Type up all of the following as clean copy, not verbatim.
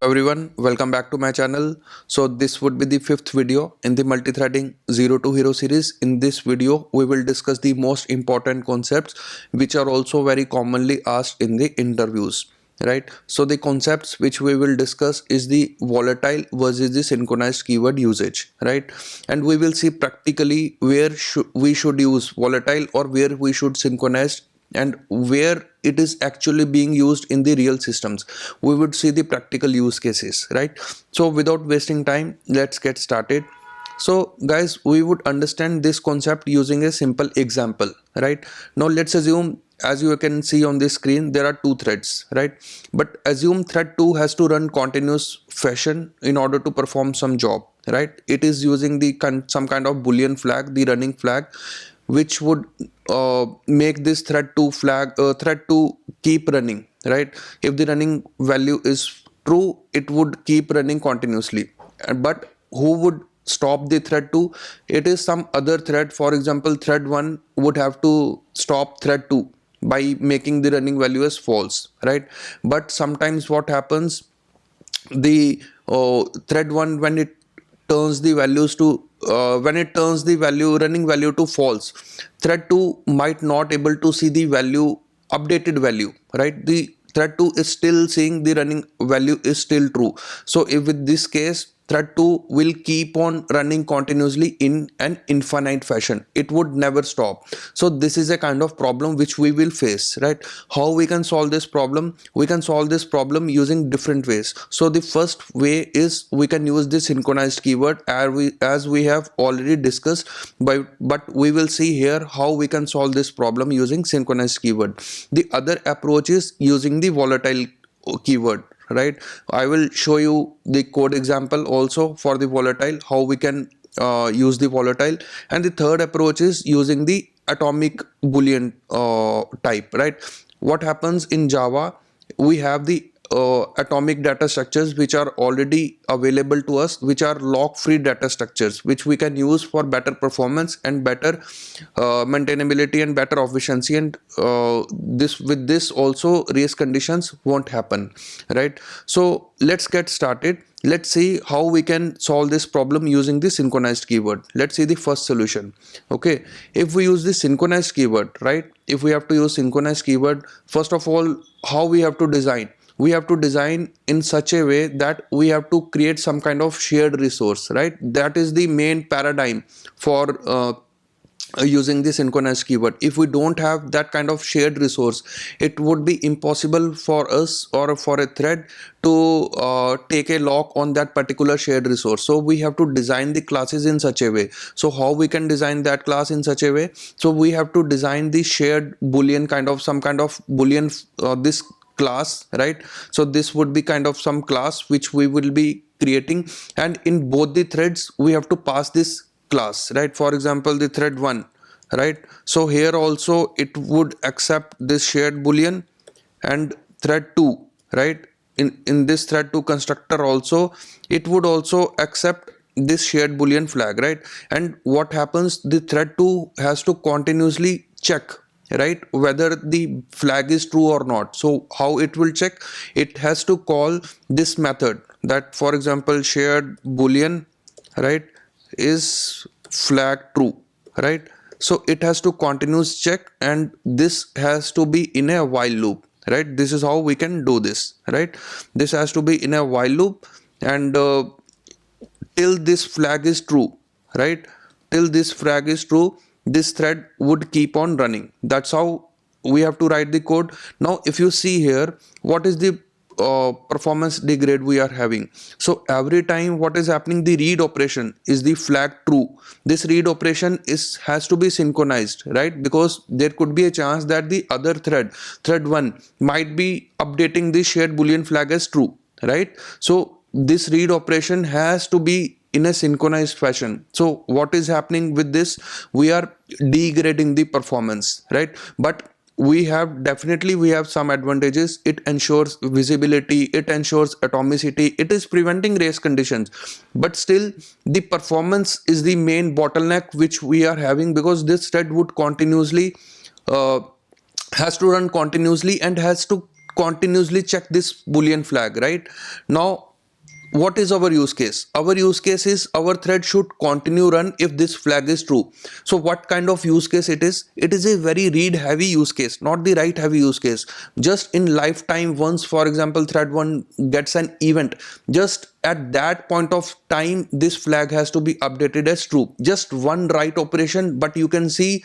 Everyone, welcome back to my channel. So this would be the fifth video in the multi-threading zero to hero series. In this video we will discuss the most important concepts which are also very commonly asked in the interviews, right? So the concepts which we will discuss is the volatile versus the synchronized keyword usage, right? And we will see practically where we should use volatile or where we should synchronize and where it is actually being used in the real systems. We would see the practical use cases, right? So without wasting time, let's get started. So guys, we would understand this concept using a simple example, right? Now let's assume, as you can see on this screen, there are two threads, right? But assume thread 2 has to run continuous fashion in order to perform some job, right? It is using the some kind of boolean flag, the running flag, which would make this thread 2 keep running, right? If the running value is true, it would keep running continuously. But who would stop the thread 2? It is some other thread. For example, thread 1 would have to stop thread 2 by making the running value as false, right? But sometimes what happens, the thread 1, when it turns the values to when it turns the running value to false, thread 2 might not able to see the updated value, right? The thread 2 is still seeing the running value is still true. So if with this case, thread 2 will keep on running continuously in an infinite fashion. It would never stop. So this is a kind of problem which we will face, right? How we can solve this problem? We can solve this problem using different ways. So the first way is we can use the synchronized keyword, as we have already discussed, but we will see here how we can solve this problem using synchronized keyword. The other approach is using the volatile keyword, right? I will show you the code example also for the volatile, how we can use the volatile. And the third approach is using the atomic boolean type, right? What happens in Java, we have the atomic data structures which are already available to us, which are lock-free data structures, which we can use for better performance and better maintainability and better efficiency. And with this also race conditions won't happen, right? So let's get started. Let's see how we can solve this problem using the synchronized keyword. Let's see the first solution. Okay, if we use the synchronized keyword, right? If we have to use synchronized keyword, first of all, how we have to design? We have to design in such a way that we have to create some kind of shared resource, right? That is the main paradigm for using the synchronized keyword. If we don't have that kind of shared resource, it would be impossible for us or for a thread to take a lock on that particular shared resource. So we have to design the classes in such a way. So how we can design that class in such a way? So we have to design the shared boolean kind of some kind of boolean this class, right? So this would be kind of some class which we will be creating, and in both the threads we have to pass this class, right? For example, the thread 1, right? So here also it would accept this shared boolean, and thread 2, right? In this thread 2 constructor also, it would also accept this shared boolean flag, right? And what happens, the thread 2 has to continuously check, right, whether the flag is true or not. So how it will check? It has to call this method, that for example shared boolean, right, is flag true, right? So it has to continuous check, and this has to be in a while loop, right? This is how we can do this, right? This has to be in a while loop, and till this flag is true, right? Till this flag is true, this thread would keep on running. That's how we have to write the code. Now if you see here, what is the performance degrade we are having? So every time what is happening, the read operation is the flag true. This read operation has to be synchronized, right? Because there could be a chance that the other thread 1 might be updating the shared boolean flag as true, right? So this read operation has to be in a synchronized fashion. So what is happening with this? We are degrading the performance, right? But we have some advantages. It ensures visibility, it ensures atomicity, it is preventing race conditions, but still the performance is the main bottleneck which we are having, because this thread would continuously has to run continuously and has to continuously check this boolean flag, right? Now what is our use case? Our use case is our thread should continue run if this flag is true. So what kind of use case it is? It is a very read heavy use case, not the write heavy use case. Just in lifetime once, for example, thread 1 gets an event, just at that point of time this flag has to be updated as true. Just one write operation, but you can see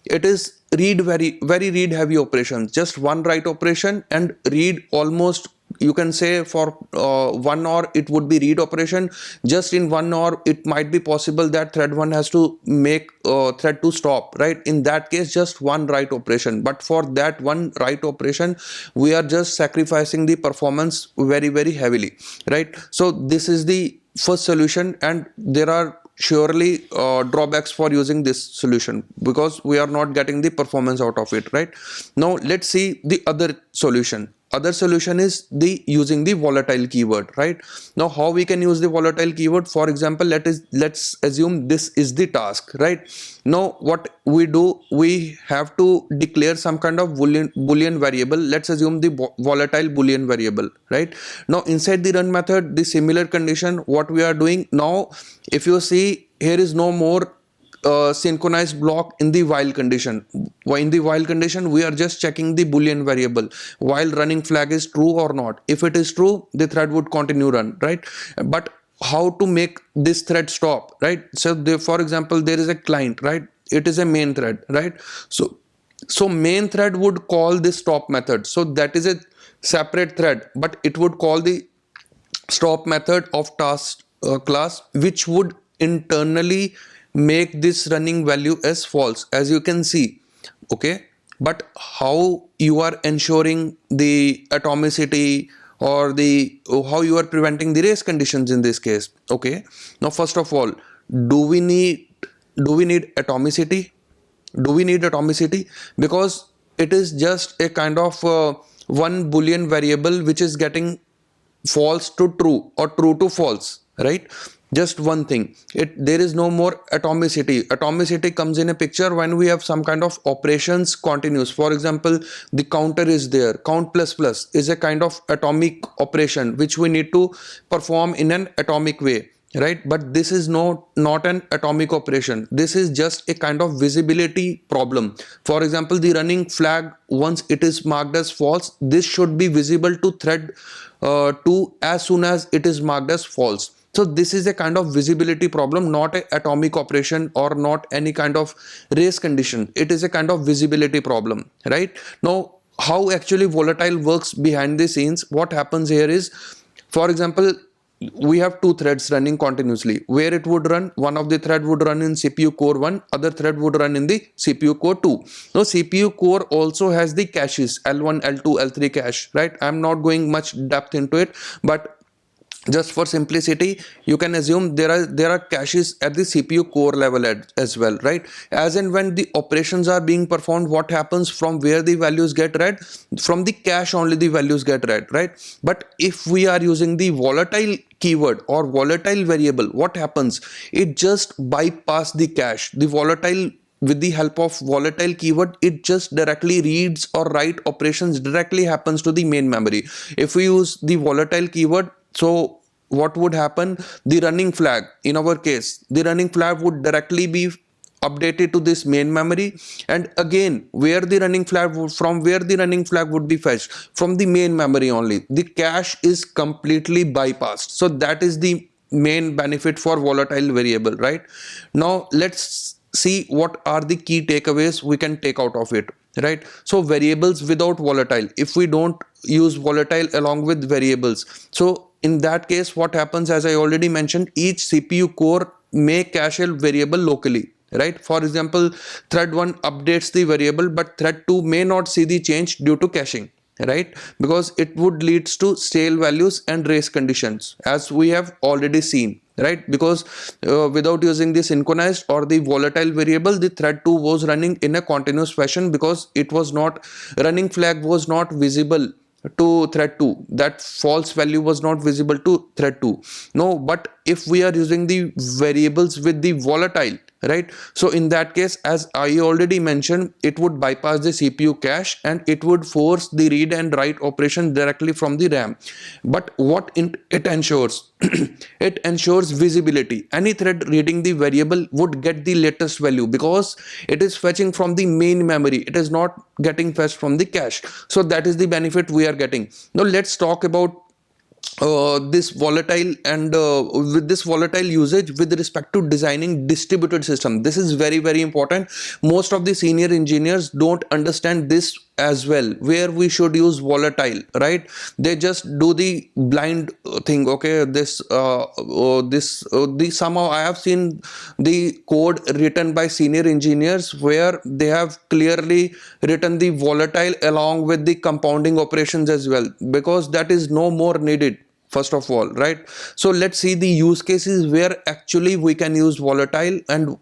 it is read very read heavy operations. Just one write operation and read almost, you can say for 1 hour it would be read operation. Just in 1 hour it might be possible that thread 1 has to make thread 2 stop, right? In that case just one write operation, but for that one write operation we are just sacrificing the performance very heavily, right? So this is the first solution, and there are surely drawbacks for using this solution because we are not getting the performance out of it, right? Now let's see the other solution. Other solution is the using the volatile keyword, right? Now how we can use the volatile keyword? For example, let's assume this is the task, right? Now what we do, we have to declare some kind of boolean variable. Let's assume the volatile boolean variable, right? Now inside the run method, the similar condition, what we are doing now, if you see here is no more synchronized block in the while condition. In the while condition we are just checking the boolean variable while running flag is true or not. If it is true, the thread would continue run, right? But how to make this thread stop, right? So for example, there is a client, right? It is a main thread, right? So main thread would call this stop method. So that is a separate thread, but it would call the stop method of task class, which would internally make this running value as false, as you can see, okay? But how you are ensuring the atomicity or the how you are preventing the race conditions in this case? Okay, now first of all, do we need atomicity? Do we need atomicity? Because it is just a kind of one boolean variable which is getting false to true or true to false, right? Just one thing, there is no more atomicity. Atomicity comes in a picture when we have some kind of operations continuous. For example, the counter is there, count plus plus is a kind of atomic operation which we need to perform in an atomic way, right? But this is not an atomic operation. This is just a kind of visibility problem. For example, the running flag, once it is marked as false, this should be visible to thread 2 as soon as it is marked as false. So this is a kind of visibility problem, not an atomic operation or not any kind of race condition. It is a kind of visibility problem, right? Now how actually volatile works behind the scenes, what happens here is, for example, we have two threads running continuously. Where it would run, one of the thread would run in CPU core 1, other thread would run in the CPU core 2. Now CPU core also has the caches L1, L2, L3 cache, right? I'm not going much depth into it, but just for simplicity you can assume there are caches at the CPU core level as well, right? As and when the operations are being performed, what happens, from where the values get read, from the cache only the values get read, right? But if we are using the volatile keyword or volatile variable, what happens, it just bypass the cache. The volatile, with the help of volatile keyword, it just directly reads or write operations directly happens to the main memory. If we use the volatile keyword, so what would happen, the running flag, in our case the running flag would directly be updated to this main memory, and again where the running flag would be fetched, from the main memory only. The cache is completely bypassed. So that is the main benefit for volatile variable, right? Now let's see what are the key takeaways we can take out of it, right? So variables without volatile, if we don't use volatile along with variables, so in that case what happens, as I already mentioned, each CPU core may cache a variable locally, right? For example, thread 1 updates the variable, but thread 2 may not see the change due to caching, right? Because it would leads to stale values and race conditions, as we have already seen, right? Because without using the synchronized or the volatile variable, the thread 2 was running in a continuous fashion, because it was not, running flag was not visible to thread 2, that false value was not visible to thread 2. No, but if we are using the variables with the volatile, right? So in that case, as I already mentioned, it would bypass the CPU cache and it would force the read and write operation directly from the RAM. But what it ensures, it ensures visibility. Any thread reading the variable would get the latest value because it is fetching from the main memory, it is not getting fetched from the cache. So that is the benefit we are getting. Now let's talk about this volatile and with this volatile usage with respect to designing distributed system. This is very very important. Most of the senior engineers don't understand this as well, where we should use volatile, right? They just do the blind thing. Okay, this somehow I have seen the code written by senior engineers where they have clearly written the volatile along with the compounding operations as well, because that is no more needed, first of all, right? So let's see the use cases where actually we can use volatile and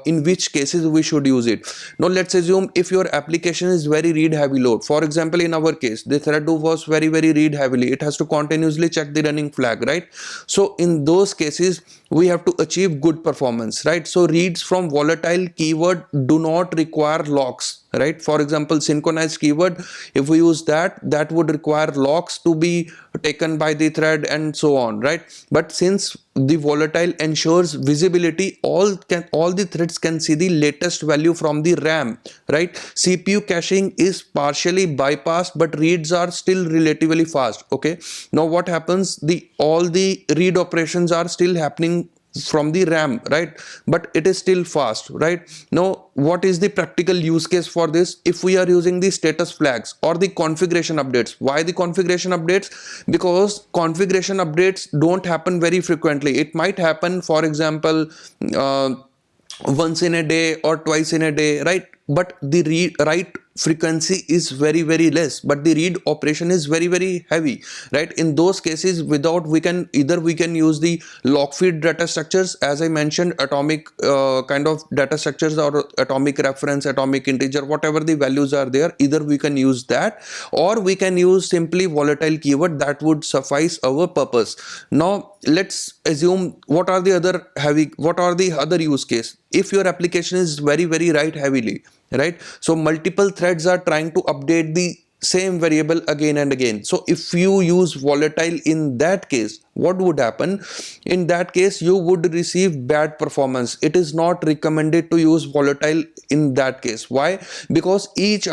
in which cases we should use it. Now let's assume if your application is very read heavy load. For example, in our case, the thread was very read heavily, it has to continuously check the running flag, right? So in those cases we have to achieve good performance, right? So reads from volatile keyword do not require locks, right? For example, synchronized keyword, if we use that, that would require locks to be taken by the thread and so on, right? But since the volatile ensures visibility, all the threads can see the latest value from the RAM, right? CPU caching is partially bypassed, but reads are still relatively fast. Okay, now what happens, all the read operations are still happening from the RAM, right? But it is still fast, right? Now what is the practical use case for this? If we are using the status flags or the configuration updates. Why the configuration updates? Because configuration updates don't happen very frequently. It might happen, for example, once in a day or twice in a day, right? But the write frequency is very less, but the read operation is very heavy, right? In those cases, without we can use the lock feed data structures, as I mentioned, atomic kind of data structures, or atomic reference, atomic integer, whatever the values are there, either we can use that or we can use simply volatile keyword. That would suffice our purpose. Now let's assume what are the other use case. If your application is very write heavily, right? So multiple threads are trying to update the same variable again and again. So if you use volatile in that case, what would happen? In that case, you would receive bad performance. It is not recommended to use volatile in that case. Why? Because each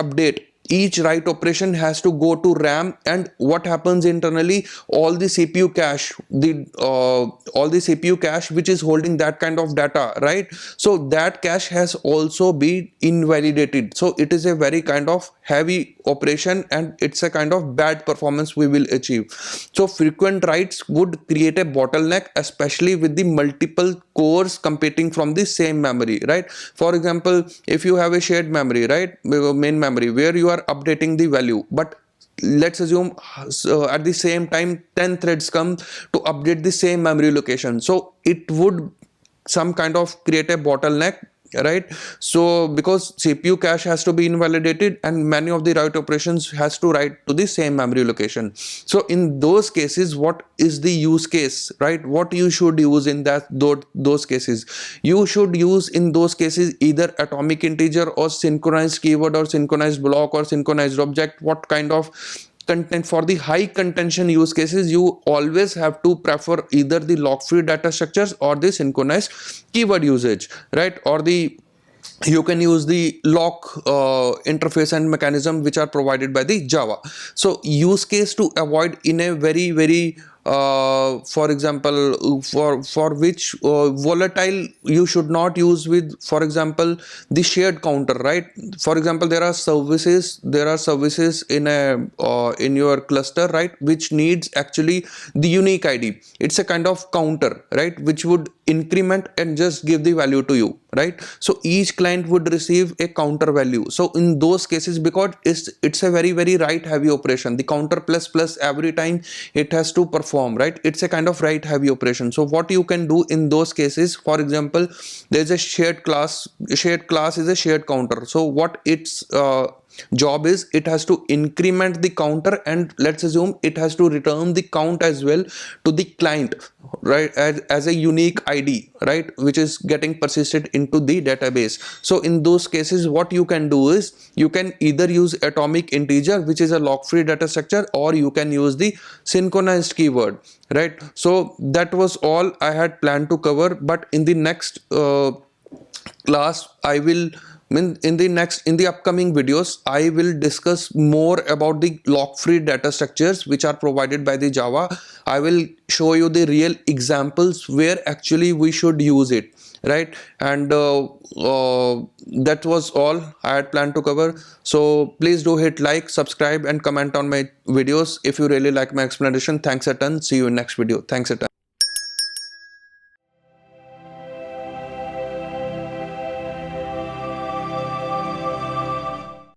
write operation has to go to RAM, and what happens internally, all the CPU cache which is holding that kind of data, right? So that cache has also been invalidated. So it is a very kind of heavy operation and it's a kind of bad performance we will achieve. So frequent writes would create a bottleneck, especially with the multiple cores competing from the same memory, right? For example, if you have a shared memory, right, main memory, where you are updating the value, but let's assume at the same time 10 threads come to update the same memory location, so it would some kind of create a bottleneck, right? So because CPU cache has to be invalidated and many of the write operations has to write to the same memory location. So in those cases, what is the use case, right? What you should use in those cases? You should use in those cases either atomic integer or synchronized keyword or synchronized block or synchronized object. What kind of content? For the high contention use cases, you always have to prefer either the lock free data structures or the synchronized keyword usage, right? Or you can use the lock interface and mechanism which are provided by the Java. So use case to avoid in a very for example, for which volatile you should not use with, for example, the shared counter, right? For example, there are services in a in your cluster, right, which needs actually the unique ID. It's a kind of counter, right, which would increment and just give the value to you, right? So each client would receive a counter value. So in those cases, because it's a very write heavy operation, the counter plus every time it has to perform, right? It's a kind of write heavy operation. So what you can do in those cases, for example, there's a shared class is a shared counter. So what job is it has to increment the counter, and let's assume it has to return the count as well to the client, right, as a unique id, right, which is getting persisted into the database. So in those cases what you can do is you can either use atomic integer, which is a lock free data structure, or you can use the synchronized keyword, right? So that was all I had planned to cover, but in the next class I will in the upcoming videos I will discuss more about the lock free data structures which are provided by the Java. I will show you the real examples where actually we should use it, right? And that was all I had planned to cover. So please do hit like, subscribe and comment on my videos if you really like my explanation. Thanks a ton. See you in next video. Thanks a ton.